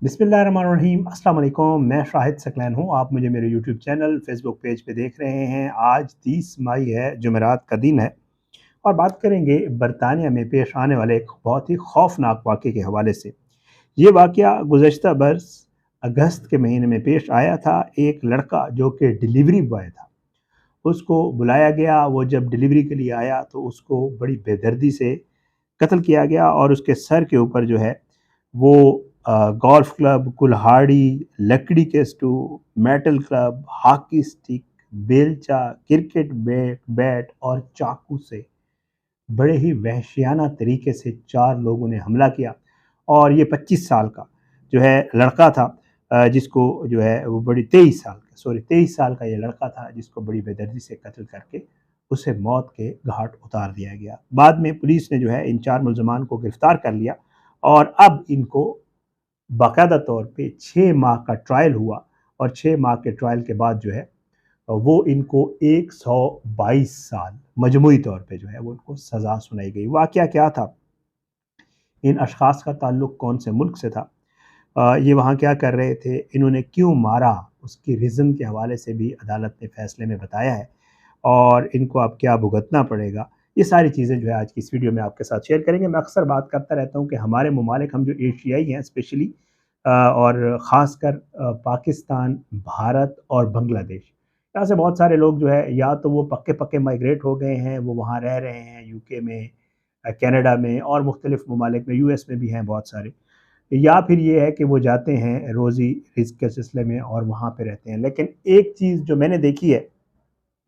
बिस्मिल्लाहिर्रहमानिर्रहीम। अस्सलाम वालेकुम। मैं शाहिद सकलैन हूँ। आप मुझे मेरे यूट्यूब चैनल फेसबुक पेज पे देख रहे हैं। आज 30 मई है, जुमेरात का दिन है और बात करेंगे बरतानिया में पेश आने वाले एक बहुत ही खौफनाक वाक़े के हवाले से। ये वाक़या गुज़श्ता बरस अगस्त के महीने में पेश आया था। एक लड़का जो कि डिलीवरी बॉय था, उसको बुलाया गया। वो जब डिलीवरी के लिए आया तो उसको बड़ी बेदर्दी से कत्ल किया गया और उसके सर के ऊपर जो है वो गोल्फ क्लब, कुल्हाड़ी, लकड़ी के stool, metal club, hockey stick, बेलचा, क्रिकेट बैट और चाकू से बड़े ही वहशियाना तरीके से 4 लोगों ने हमला किया। और ये 25 साल का जो है लड़का था, जिसको जो है वो बड़ी 23 साल का ये लड़का था जिसको बड़ी बेदर्दी से कत्ल करके उसे मौत के घाट उतार दिया गया। बाद में पुलिस ने जो है इन 4 मुल्ज़मान को गिरफ़्तार कर लिया और अब इनको बाकायदा तौर पे 6 माह का ट्रायल हुआ और 6 माह के ट्रायल के बाद जो है वो इनको 122 साल मजमूई तौर पे जो है वो इनको सज़ा सुनाई गई। वाक़या क्या था? इन अशख़ास का ताल्लुक़ कौन से मुल्क से था? ये वहाँ क्या कर रहे थे? इन्होंने क्यों मारा? उसकी रीज़न के हवाले से भी अदालत ने फ़ैसले में बताया है और इनको अब क्या भुगतना पड़ेगा। ये सारी चीज़ें जो है आज की इस वीडियो में आपके साथ शेयर करेंगे। मैं अक्सर बात करता रहता हूँ कि हमारे ममालिक, हम जो एशियाई हैं स्पेशली, और ख़ासकर पाकिस्तान, भारत और बांग्लादेश, यहाँ से बहुत सारे लोग जो है या तो वो पक्के माइग्रेट हो गए हैं, वो वहाँ रह रहे हैं यूके में, कनाडा में और मुख्तलिफ़ ममालिक में, यूएस में भी हैं बहुत सारे, या फिर ये है कि वो जाते हैं रोज़ी रिज़्क़ के सिलसिले में और वहाँ पे रहते हैं। लेकिन एक चीज़ जो मैंने देखी है,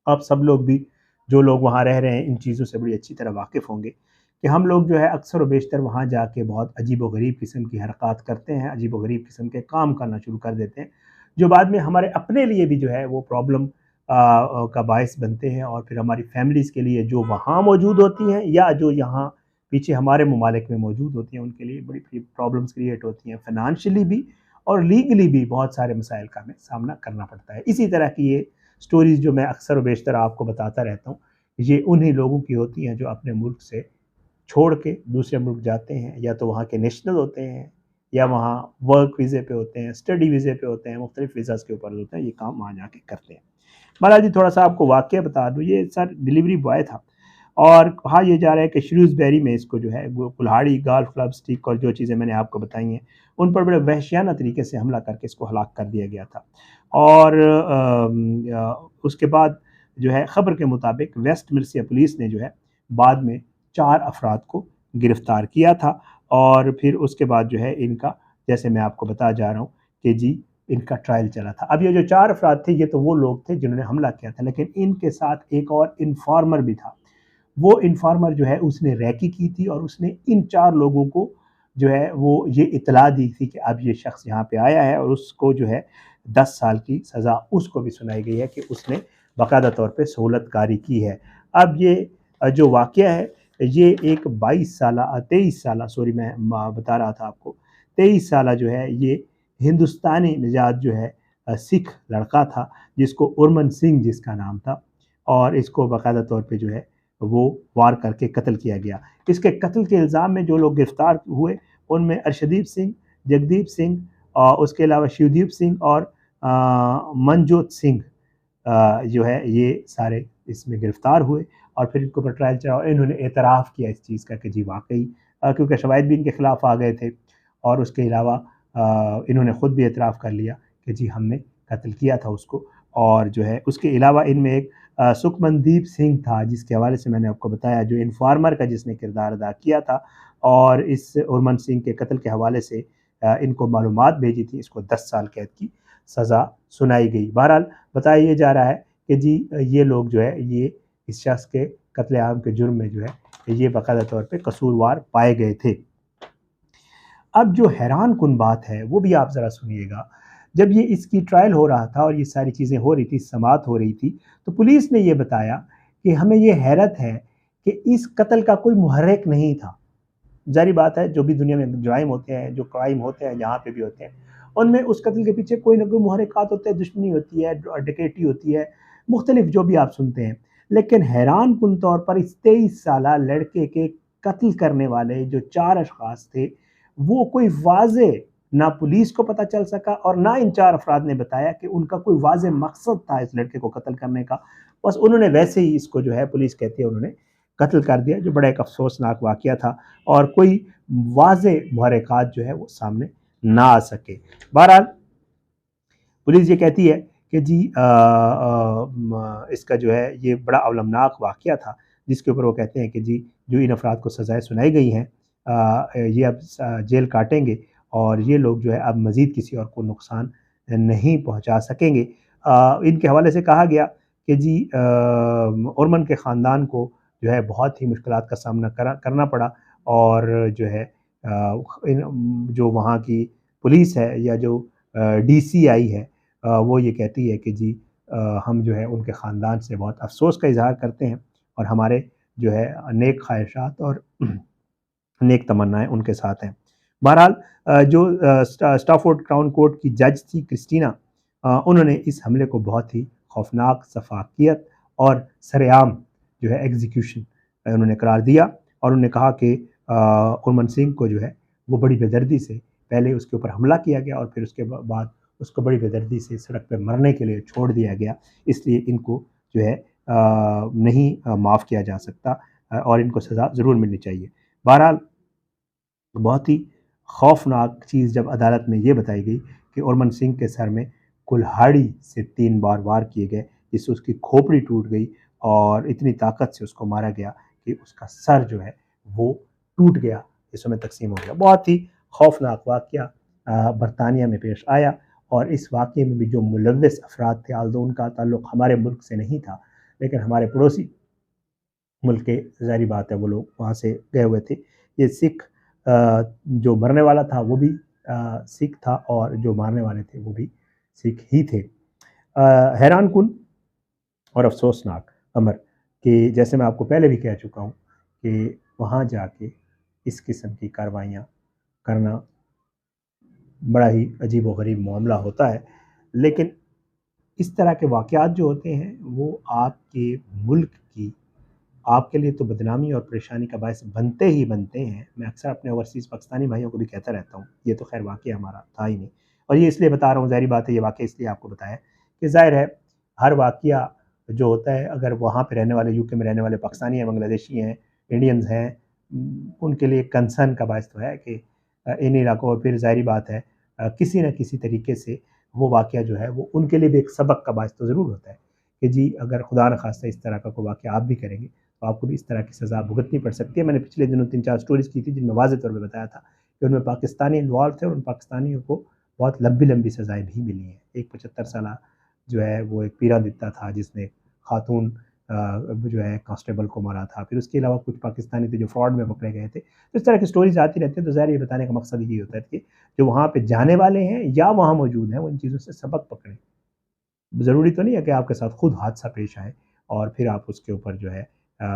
आप सब लोग भी जो लोग वहाँ रह रहे हैं इन चीज़ों से बड़ी अच्छी तरह वाकिफ़ होंगे कि हम लोग जो है अक्सर व बेशतर वहाँ जाके बहुत अजीब व गरीब किस्म की हरकत करते हैं, अजीब व गरीब किस्म के काम करना शुरू कर देते हैं, जो बाद में हमारे अपने लिए भी जो है वो प्रॉब्लम का बायस बनते हैं और फिर हमारी फैमिलीज़ के लिए जो वहाँ मौजूद होती हैं या जो यहाँ पीछे हमारे ममालिक में मौजूद होती हैं, उनके लिए बड़ी प्रॉब्लम्स क्रिएट होती हैं, फ़ाइनेंशियली भी और लीगली भी बहुत सारे मसाइल का हमें सामना करना पड़ता है। इसी तरह की ये स्टोरीज़ जो मैं अक्सर व बेशतर आपको बताता रहता हूँ, ये उन्हीं लोगों की होती हैं जो अपने मुल्क से छोड़ के दूसरे मुल्क जाते हैं, या तो वहाँ के नेशनल होते हैं या वहाँ वर्क वीज़े पे होते हैं, स्टडी वीज़े पे होते हैं, मुख्तलिफ़ वीज़ाज़ के ऊपर होते हैं, ये काम वहाँ जाके करते हैं। बहरहाल जी, थोड़ा सा आपको वाक़या बता दूँ, ये सर डिलीवरी बॉय था और कहा यह जा रहा है कि श्रूसबेरी में इसको जो है वो कुल्हाड़ी, गोल्फ क्लब, स्टिक और जो चीज़ें मैंने आपको बताई हैं, उन पर बड़े वहशियाना तरीके से हमला करके इसको हलाक कर दिया गया था। और उसके बाद जो है ख़बर के मुताबिक वेस्ट मिल्सिया पुलिस ने जो है बाद में 4 अफराद को गिरफ़्तार किया था और फिर उसके बाद जो है इनका, जैसे मैं आपको बता जा रहा हूँ कि जी, इनका ट्रायल चला था। अब ये जो 4 अफराद थे, ये तो वो लोग थे जिन्होंने हमला किया था, लेकिन इनके साथ एक और इन्फॉर्मर भी था। वो इन्फॉर्मर जो है उसने रैकी की थी और उसने इन 4 लोगों को जो है वो ये इत्तला दी थी कि अब ये शख्स यहाँ पे आया है और उसको जो है 10 साल की सज़ा उसको भी सुनाई गई है कि उसने बाकायदा तौर पे सहूलतकारी की है। अब ये जो वाक़या है, ये एक 23 साला, सॉरी मैं बता रहा था आपको, 23 साला जो है ये हिंदुस्तानी निजात जो है सिख लड़का था जिसको उरमन सिंह जिसका नाम था, और इसको बाकायदा तौर पे जो है वो वार करके कत्ल किया गया। इसके कत्ल के इल्ज़ाम में जो लोग गिरफ़्तार हुए उनमें अर्शदीप सिंह, जगदीप सिंह, उसके अलावा शिवदीप सिंह और मनजोत सिंह जो है ये सारे इसमें गिरफ़्तार हुए और फिर इनके ऊपर ट्रायल चला और इन्होंने एतराफ़ किया इस चीज़ का कि जी वाक़ई, क्योंकि शवाहिद भी इनके ख़िलाफ़ आ गए थे और उसके अलावा इन्होंने ख़ुद भी एतराफ़ कर लिया कि जी हमने कत्ल किया था उसको। और जो है उसके अलावा इनमें एक सुखमनदीप सिंह था जिसके हवाले से मैंने आपको बताया, जो इन्फॉर्मर का जिसने किरदार अदा किया था और इस उरमन सिंह के कत्ल के हवाले से इनको मालूमात भेजी थी, इसको 10 साल कैद की सज़ा सुनाई गई। बहरहाल बताया ये जा रहा है कि जी ये लोग जो है ये इस शख्स के कत्ले-आम के जुर्म में जो है ये बाकायदा तौर पे कसूरवार पाए गए थे। अब जो हैरान कुन बात है वो भी आप ज़रा सुनिएगा। जब ये इसकी ट्रायल हो रहा था और ये सारी चीज़ें हो रही थी, समाअत हो रही थी, तो पुलिस ने ये बताया कि हमें ये हैरत है कि इस कत्ल का कोई मुहर्रिक नहीं था। ज़ाहिर बात है, जो भी दुनिया में जुराइम होते हैं, जो क्राइम होते हैं, यहाँ पे भी होते हैं, उनमें उस कत्ल के पीछे कोई ना कोई मुहर्रिकात होते हैं, दुश्मनी होती है, डकैती होती है, मुख्तलिफ जो भी आप सुनते हैं। लेकिन हैरान कुन तौर पर इस 23 साला लड़के के कत्ल करने वाले जो 4 अशख़ास थे, वो कोई वाज़ेह نہ پولیس کو پتہ چل سکا اور نہ ان 4 افراد نے بتایا کہ ان کا کوئی واضح مقصد تھا اس لڑکے کو قتل کرنے کا. بس انہوں نے ویسے ہی اس کو جو ہے پولیس کہتی ہے انہوں نے قتل کر دیا، جو بڑا ایک افسوسناک واقعہ تھا اور کوئی واضح محرکات جو ہے وہ سامنے نہ آ سکے. بہرحال پولیس یہ کہتی ہے کہ جی اس کا جو ہے یہ بڑا اولمناک واقعہ تھا، جس کے اوپر وہ کہتے ہیں کہ جی جو ان افراد کو سزائیں سنائی گئی ہیں یہ اب جیل کاٹیں گے اور یہ لوگ جو ہے اب مزید کسی اور کو نقصان نہیں پہنچا سکیں گے. ان کے حوالے سے کہا گیا کہ جی اورمن کے خاندان کو جو ہے بہت ہی مشکلات کا سامنا کرنا پڑا اور جو ہے جو وہاں کی پولیس ہے یا جو ڈی سی آئی ہے وہ یہ کہتی ہے کہ جی ہم جو ہے ان کے خاندان سے بہت افسوس کا اظہار کرتے ہیں اور ہمارے جو ہے نیک خواہشات اور نیک تمنائیں ان کے ساتھ ہیں. بہرحال جو اسٹافورڈ کراؤن کورٹ کی جج تھی کرسٹینا، انہوں نے اس حملے کو بہت ہی خوفناک سفاکیت اور سر عام جو ہے ایگزیکیوشن انہوں نے قرار دیا اور انہوں نے کہا کہ اورمن سنگھ کو جو ہے وہ بڑی بے دردی سے پہلے اس کے اوپر حملہ کیا گیا اور پھر اس کے بعد اس کو بڑی بے دردی سے سڑک پہ مرنے کے لیے چھوڑ دیا گیا، اس لیے ان کو جو ہے نہیں معاف کیا جا سکتا اور ان کو سزا ضرور ملنی چاہیے. بہرحال بہت ہی خوفناک چیز جب عدالت میں یہ بتائی گئی کہ اورمن سنگھ کے سر میں کلہاڑی سے 3 بار وار کیے گئے، جس سے اس کی کھوپڑی ٹوٹ گئی اور اتنی طاقت سے اس کو مارا گیا کہ اس کا سر جو ہے وہ ٹوٹ گیا، حصوں میں تقسیم ہو گیا. بہت ہی خوفناک واقعہ برطانیہ میں پیش آیا اور اس واقعے میں بھی جو ملوث افراد تھے، آلدو ان کا تعلق ہمارے ملک سے نہیں تھا لیکن ہمارے پڑوسی ملک کے ظاہری بات ہے وہ لوگ وہاں سے گئے ہوئے تھے. یہ سکھ جو مرنے والا تھا وہ بھی سکھ تھا اور جو مارنے والے تھے وہ بھی سکھ ہی تھے. حیران کن اور افسوسناک امر کہ جیسے میں آپ کو پہلے بھی کہہ چکا ہوں کہ وہاں جا کے اس قسم کی کارروائیاں کرنا بڑا ہی عجیب و غریب معاملہ ہوتا ہے، لیکن اس طرح کے واقعات جو ہوتے ہیں وہ آپ کے ملک کی آپ کے لیے تو بدنامی اور پریشانی کا باعث بنتے ہی بنتے ہیں. میں اکثر اپنے اوورسیز پاکستانی بھائیوں کو بھی کہتا رہتا ہوں، یہ تو خیر واقعہ ہمارا تھا ہی نہیں اور یہ اس لیے بتا رہا ہوں، ظاہری بات ہے یہ واقعہ اس لیے آپ کو بتایا کہ ظاہر ہے ہر واقعہ جو ہوتا ہے اگر وہاں پہ رہنے والے UK میں رہنے والے پاکستانی ہیں، بنگلہ دیشی ہیں، انڈینز ہیں، ان کے لیے کنسرن کا باعث تو ہے کہ ان علاقوں اور پھر ظاہری بات ہے کسی نہ کسی طریقے سے وہ واقعہ جو ہے وہ ان کے لیے بھی ایک سبق کا باعث تو ضرور ہوتا ہے کہ جی اگر خدا نخواستہ اس طرح کا کوئی واقعہ آپ بھی کریں گے تو آپ کو بھی اس طرح کی سزا بھگتنی پڑ سکتی ہے. میں نے پچھلے دنوں 3-4 سٹوریز کی تھی جن میں واضح طور پہ بتایا تھا کہ ان میں پاکستانی انوالو تھے اور ان پاکستانیوں کو بہت لمبی سزائیں بھی ملی ہیں. ایک 75 سالہ جو ہے وہ ایک پیرا دتا تھا جس نے خاتون جو ہے کانسٹیبل کو مارا تھا، پھر اس کے علاوہ کچھ پاکستانی تھے جو فراڈ میں پکڑے گئے تھے. اس طرح کی سٹوریز آتی رہتی ہیں تو ظاہر یہ بتانے کا مقصد یہی ہوتا ہے کہ جو وہاں پہ جانے والے ہیں یا وہاں موجود ہیں وہ ان چیزوں سے سبق پکڑیں. ضروری تو نہیں ہے کہ آپ کے ساتھ خود حادثہ پیش آئے اور پھر آپ اس کے اوپر جو ہے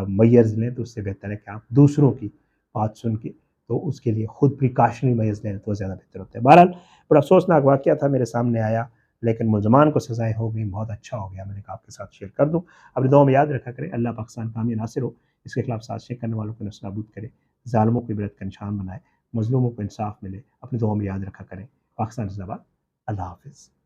میئرز لیں، تو اس سے بہتر ہے کہ آپ دوسروں کی بات سن کے تو اس کے لیے خود پریکاشنری میئرز لیں تو زیادہ بہتر ہوتا ہے. بہرحال بڑا افسوسناک واقعہ تھا، میرے سامنے آیا لیکن ملزمان کو سزائیں ہو گئیں، بہت اچھا ہو گیا. میں نے کہا آپ کے ساتھ شیئر کر دوں. اپنی دعاؤں میں یاد رکھا کرے اللہ پاکستان کامیاب ناصر ہو، اس کے خلاف سازشیں کرنے والوں کو نصب نابود کرے، ظالموں کو عبرت کا نشان بنائے، مظلوموں کو انصاف ملے. اپنی دعاؤں میں یاد رکھا کریں. پاکستان زندہ باد. اللہ حافظ.